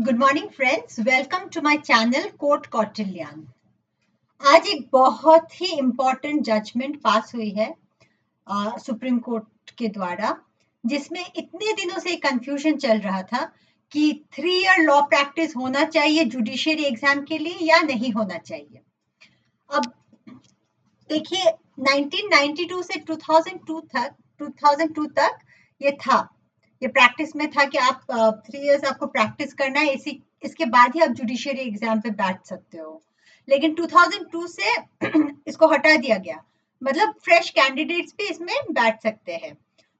Good morning friends, welcome to my channel court Kautilyan. आज एक बहुत ही इम्पोर्टेंट जजमेंट पास हुई है सुप्रीम कोर्ट के द्वारा, जिसमें इतने दिनों से कंफ्यूजन चल रहा था कि 3 ईयर लॉ प्रैक्टिस होना चाहिए जुडिशियरी एग्जाम के लिए या नहीं होना चाहिए। अब देखिए, 1992 से 2002 तक ये था, ये प्रैक्टिस में था कि आप 3 इयर्स आपको प्रैक्टिस करना है, इसके बाद ही आप जुडिशियरी एग्जाम पे बैठ सकते हो। लेकिन 2002 से इसको हटा दिया गया, मतलब फ्रेश कैंडिडेट्स भी इसमें बैठ सकते हैं।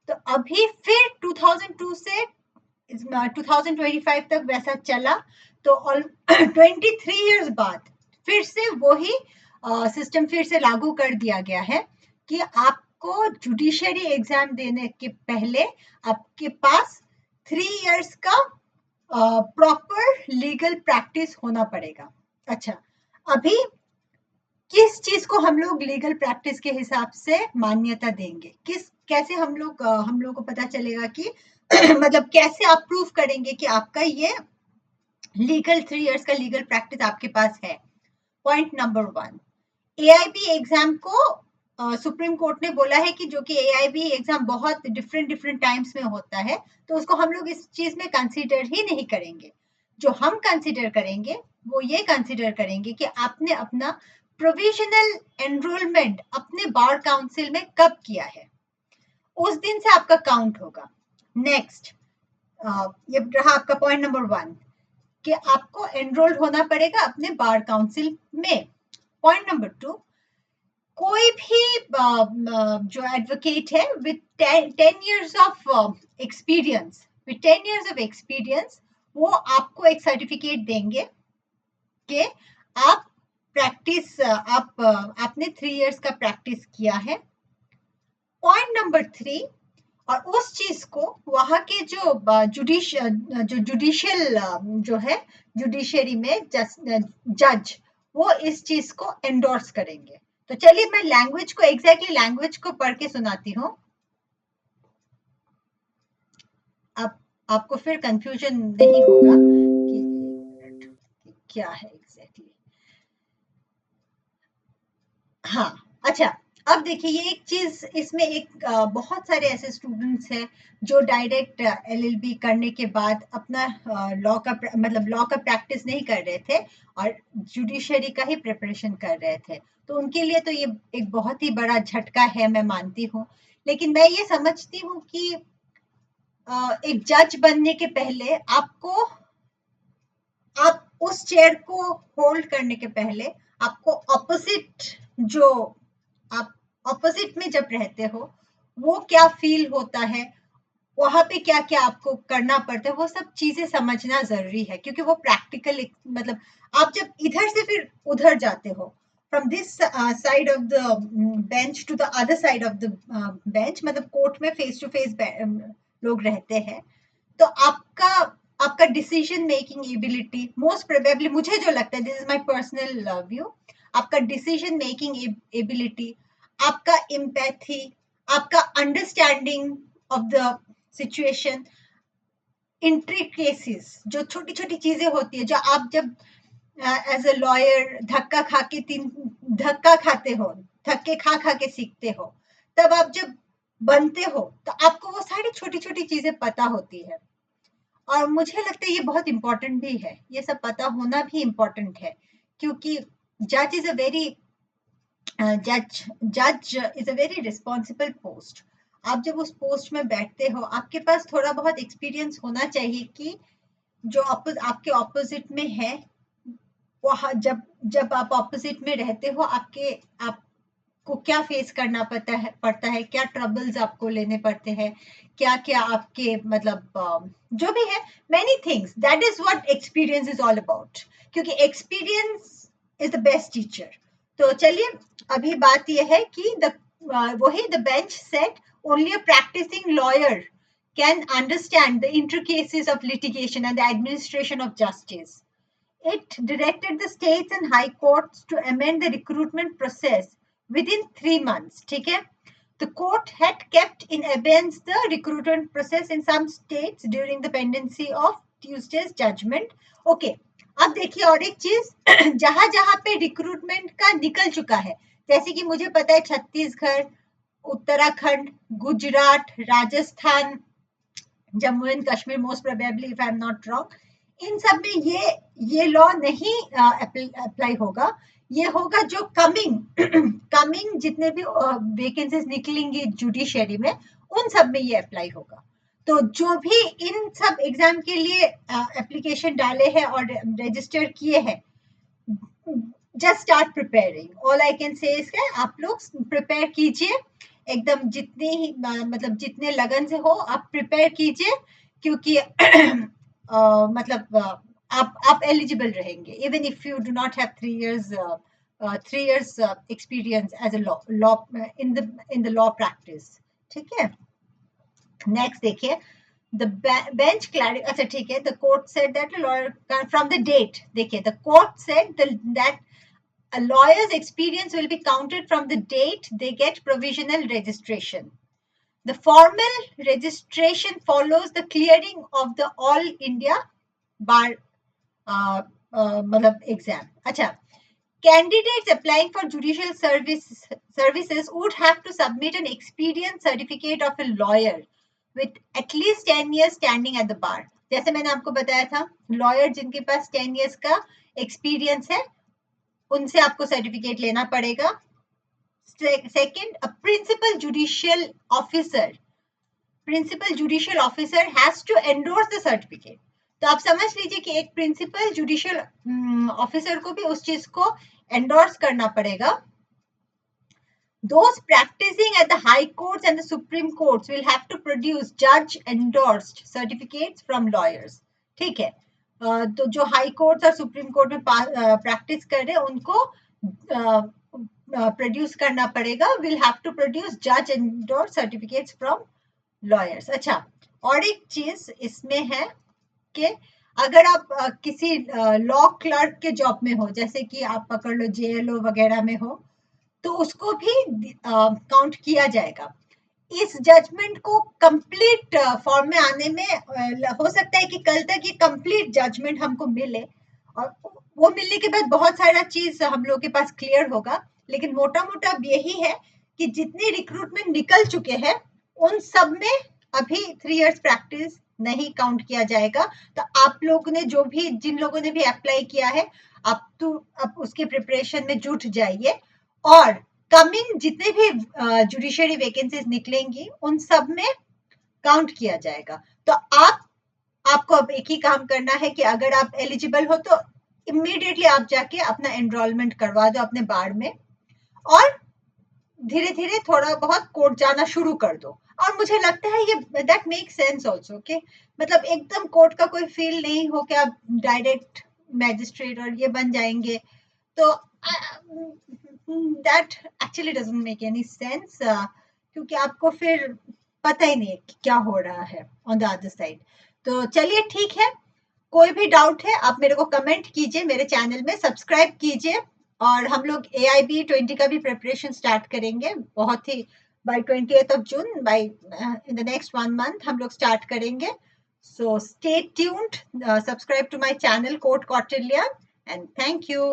तो अभी फिर 2002 से 2025 तक वैसा चला, तो 23 इयर्स बाद फिर से वही सिस्टम फिर से लागू कर दिया गया है कि आपको जुडिशियरी एग्जाम देने के पहले आपके पास 3 इयर्स का प्रॉपर लीगल प्रैक्टिस होना पड़ेगा। अच्छा, अभी किस चीज को हम लोग लीगल प्रैक्टिस के हिसाब से मान्यता देंगे, कैसे हम लोगों को पता चलेगा कि मतलब कैसे आप प्रूफ करेंगे कि आपका ये लीगल 3 इयर्स का लीगल प्रैक्टिस आपके पास है। पॉइंट नंबर 1, एआईबी एग्जाम को सुप्रीम कोर्ट ने बोला है कि जो कि एआईबी एग्जाम बहुत डिफरेंट टाइम्स में होता है, तो उसको हम लोग इस चीज में कंसीडर ही नहीं करेंगे। जो हम कंसीडर करेंगे वो ये कंसीडर करेंगे कि आपने अपना प्रोविजनल एनरोलमेंट अपने बार काउंसिल में कब किया है, उस दिन से आपका काउंट होगा। नेक्स्ट, ये रहा आपका पॉइंट नंबर 1 कि आपको एनरोल्ड होना पड़ेगा अपने बार काउंसिल में। पॉइंट नंबर 2, कोई भी जो एडवोकेट है विद 10 इयर्स ऑफ एक्सपीरियंस, वो आपको एक सर्टिफिकेट देंगे कि आप प्रैक्टिस आपने 3 इयर्स का प्रैक्टिस किया है। पॉइंट नंबर 3, और उस चीज को वहां के जो जुडिशियल जो है जुडिशरी में जज, वो इस चीज को एंडोर्स करेंगे। तो चलिए मैं लैंग्वेज को एग्जैक्टली लैंग्वेज को पढ़ के सुनाती हूँ, आपको फिर कंफ्यूजन नहीं होगा कि क्या है एग्जैक्टली। हाँ, अच्छा, अब देखिए ये एक चीज, इसमें एक बहुत सारे ऐसे स्टूडेंट्स हैं जो डायरेक्ट एलएलबी करने के बाद अपना लॉ का प्रैक्टिस नहीं कर रहे थे और जुडिशरी का ही प्रिपरेशन कर रहे थे, तो उनके लिए तो ये एक बहुत ही बड़ा झटका है, मैं मानती हूँ। लेकिन मैं ये समझती हूँ कि एक जज बनने के पहले आप उस चेयर को होल्ड करने के पहले आपको आप ऑपोजिट में जब रहते हो वो क्या फील होता है, वहां पे क्या क्या आपको करना पड़ता है, वो सब चीजें समझना जरूरी है, क्योंकि वो प्रैक्टिकल, मतलब आप जब इधर से फिर उधर जाते हो, from this side of the bench to the other side of the bench, मतलब कोर्ट में फेस टू फेस लोग रहते हैं, तो आपका decision making ability, most probably मुझे जो लगता है, this is my personal view, आपका डिसीजन मेकिंग एबिलिटी, आपका एम्पैथी, आपका understanding of the situation, intricacies, जो छोटी छोटी चीजें होती है, जो आप जब एज अ लॉयर धक्का खाते हो, धक्के खा खा के सीखते हो, तब आप जब बनते हो तो आपको वो सारी छोटी छोटी चीजें पता होती है। और मुझे लगता है ये बहुत इंपॉर्टेंट भी है, ये सब पता होना भी इंपॉर्टेंट है, क्योंकि जज इज अ वेरी जज is a very responsible post. आप जब उस पोस्ट में बैठते हो, आपके पास थोड़ा बहुत एक्सपीरियंस होना चाहिए कि जो आपके ऑपोजिट में है, वो जब आप ऑपोजिट में रहते हो, आपको क्या फेस करना पड़ता है, क्या ट्रबल्स आपको लेने पड़ते हैं, क्या क्या आपके मतलब जो भी है, many things, that is what experience is all about, क्योंकि experience is the best teacher. तो चलिए, अभी बात यह है कि वही the bench set only a practising lawyer can understand the intricacies of litigation and the administration of justice. It directed the states and high courts to amend the recruitment process within 3 months. ठीक है? The court had kept in abeyance the recruitment process in some states during the pendency of Tuesday's judgment. Okay, अब देखिए और एक चीज जहां जहां पे रिक्रूटमेंट का निकल चुका है, जैसे कि मुझे पता है Chhattisgarh, Uttarakhand, Gujarat, Rajasthan, Jammu and Kashmir, most probably if I am not wrong, इन सब में ये लॉ नहीं अप्लाई होगा। ये होगा जो कमिंग जितने भी वैकेंसीज निकलेंगी जुडिशरी में, उन सब में ये अप्लाई होगा। तो जो भी इन सब एग्जाम के लिए एप्लीकेशन डाले हैं और रजिस्टर किए हैं, just start preparing. All I can say is आप लोग प्रिपेयर कीजिए एकदम, जितने ही मतलब जितने लगन से हो आप प्रिपेयर कीजिए, क्योंकि मतलब आप एलिजिबल रहेंगे even if you do not have 3 years experience as a law in the law practice। ठीक है, नेक्स्ट देखिए the bench clarified, अच्छा ठीक है, the court said that a lawyer from the date, देखिए the court said that a lawyer's experience will be counted from the date they get provisional registration. The formal registration follows the clearing of the all India bar मतलब exam। अच्छा, candidates applying for judicial services would have to submit an experience certificate of a lawyer with at least 10 years standing at the bar। जैसे मैंने आपको बताया था, lawyer जिनके पास 10 years का experience है उनसे आपको सर्टिफिकेट लेना पड़ेगा। Second, a principal judicial officer has to endorse the certificate. तो आप समझ लीजिए कि एक प्रिंसिपल जुडिशियल ऑफिसर को भी उस चीज को एंडोर्स करना पड़ेगा। Those practicing at the high courts and the Supreme Courts will have to produce judge endorsed certificates from lawyers। ठीक है, तो जो हाई कोर्ट और सुप्रीम कोर्ट में प्रैक्टिस कर रहे हैं उनको प्रोड्यूस करना पड़ेगा, विल हैव टू प्रोड्यूस जज एंडोर्स्ड सर्टिफिकेट्स फ्रॉम लॉयर्स। अच्छा, और एक चीज इसमें है कि अगर आप किसी लॉ क्लर्क के जॉब में हो, जैसे कि आप पकड़ लो जेएलओ वगैरह में हो, तो उसको भी काउंट किया जाएगा। इस जजमेंट को कंप्लीट फॉर्म में आने में हो सकता है कि कल तक ये कंप्लीट जजमेंट हमको मिले, और वो मिलने के बाद बहुत सारा चीज हम लोग के पास क्लियर होगा। लेकिन मोटा मोटा यही है कि जितने रिक्रूटमेंट निकल चुके हैं उन सब में अभी 3 years प्रैक्टिस नहीं काउंट किया जाएगा। तो आप लोग ने जिन लोगों ने भी अप्लाई किया है, आप उसके प्रिपरेशन में जुट जाइए, और कमिंग जितने भी जुडिशरी वैकेंसीज निकलेंगी उन सब में काउंट किया जाएगा। तो आपको अब एक ही काम करना है कि अगर आप एलिजिबल हो तो इमीडिएटली आप जाके अपना एनरोलमेंट करवा दो अपने बार में, और धीरे धीरे थोड़ा बहुत कोर्ट जाना शुरू कर दो। और मुझे लगता है ये that make sense also, okay, मतलब एकदम कोर्ट का कोई फील नहीं हो कि आप डायरेक्ट मैजिस्ट्रेट और ये बन जाएंगे, तो that actually doesn't make any sense, क्योंकि आपको फिर पता ही नहीं है कि क्या हो रहा है ऑन द अदर साइड। तो चलिए ठीक है, कोई भी डाउट है आप मेरे को कमेंट कीजिए, मेरे चैनल में सब्सक्राइब कीजिए, और हम लोग AIB 20 का भी प्रिपरेशन स्टार्ट करेंगे बहुत ही by 20th of June, by in the next 1 month हम लोग स्टार्ट करेंगे। So stay tuned, subscribe to my channel Court Kautilya, and thank you।